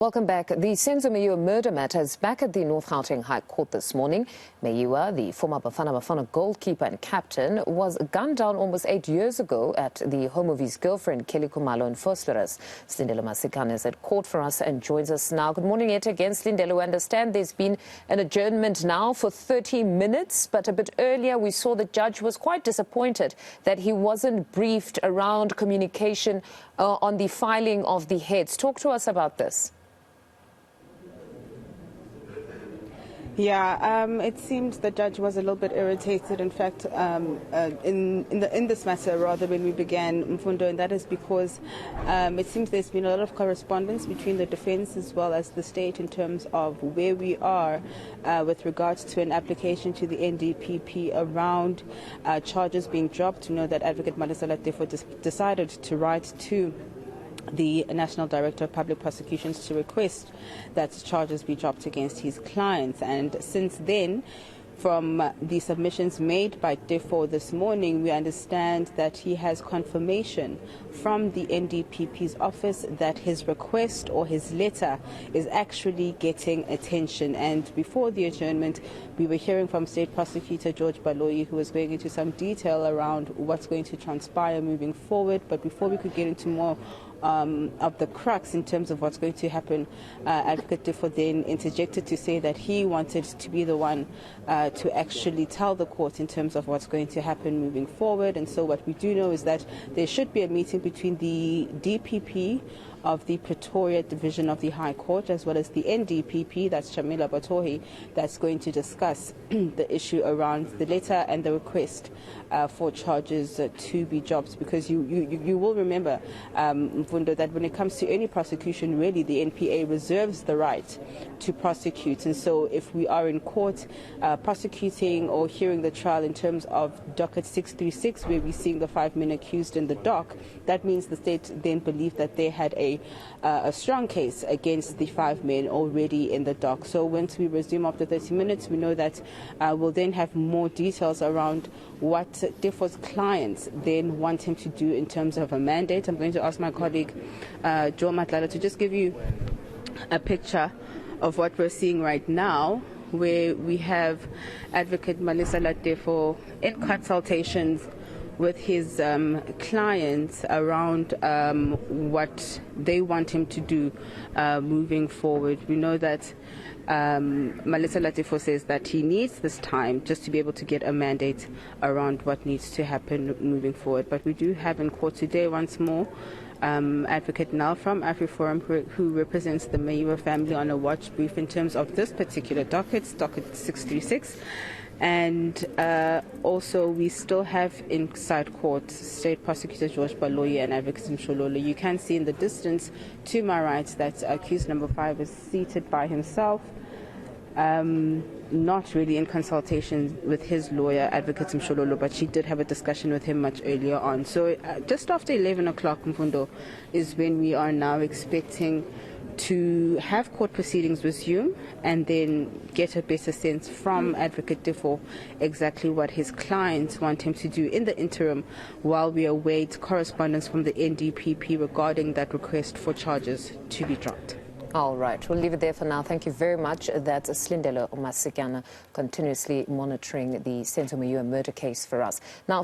Welcome back. The Meyiwa murder matter is back at the North Gauteng High Court this morning. Meyiwa, the former Bafana Bafana goalkeeper and captain, was gunned down almost 8 years ago at the home of his girlfriend, Kelly Khumalo in Vosloorus. Slindelo Masikane is at court for us and joins us now. Good morning yet again, Slindelo. I understand there's been an adjournment now for 30 minutes, but a bit earlier we saw the judge was quite disappointed that he wasn't briefed around communication on the filing of the heads. Talk to us about this. Yeah, it seemed the judge was a little bit irritated. In fact, in this matter, rather, when we began, Mfundo, and that is because it seems there's been a lot of correspondence between the defense as well as the state in terms of where we are with regards to an application to the NDPP around charges being dropped. You know that Advocate Teffo decided to write to the National Director of Public Prosecutions to request that charges be dropped against his clients. And since then, from the submissions made by Teffo this morning, we understand that he has confirmation from the NDPP's office that his request or his letter is actually getting attention. And before the adjournment, we were hearing from State Prosecutor George Baloyi, who was going into some detail around what's going to transpire moving forward. But before we could get into more of the crux in terms of what's going to happen, Advocate Teffo then interjected to say that he wanted to be the one to actually tell the court in terms of what's going to happen moving forward. And so what we do know is that there should be a meeting between the DPP of the Pretoria Division of the High Court as well as the NDPP, that's Shamila Batohi, that's going to discuss the issue around the letter and the request for charges to be dropped. Because you will remember, Mfundo, that when it comes to any prosecution, really the NPA reserves the right to prosecute. And so if we are in court prosecuting or hearing the trial in terms of docket 636, where we're seeing the 5 men accused in the dock, that means the state then believed that they had a strong case against the 5 men already in the dock. So once we resume after 30 minutes, we know that we'll then have more details around what Teffo's clients then want him to do in terms of a mandate. I'm going to ask my colleague Joe Matlala to just give you a picture of what we're seeing right now, where we have Advocate Teffo in consultations with his clients around what they want him to do moving forward. We know that Teffo says that he needs this time just to be able to get a mandate around what needs to happen moving forward. But we do have in court today once more Advocate Nal from AfriForum, who represents the Meyiwa family, on a watch brief in terms of this particular docket 636. And also we still have inside court State Prosecutor George Baloyi and Advocate Mshololo. You can see in the distance to my right that accused number 5 is seated by himself, not really in consultation with his lawyer, Advocate Mshololo, but she did have a discussion with him much earlier on. So just after 11 o'clock, Mfundo, is when we are now expecting to have court proceedings resume and then get a better sense from Advocate Teffo exactly what his clients want him to do in the interim while we await correspondence from the NDPP regarding that request for charges to be dropped. All right, we'll leave it there for now. Thank you very much. That's Slindelo Masikane continuously monitoring the Meyiwa murder case for us. Now,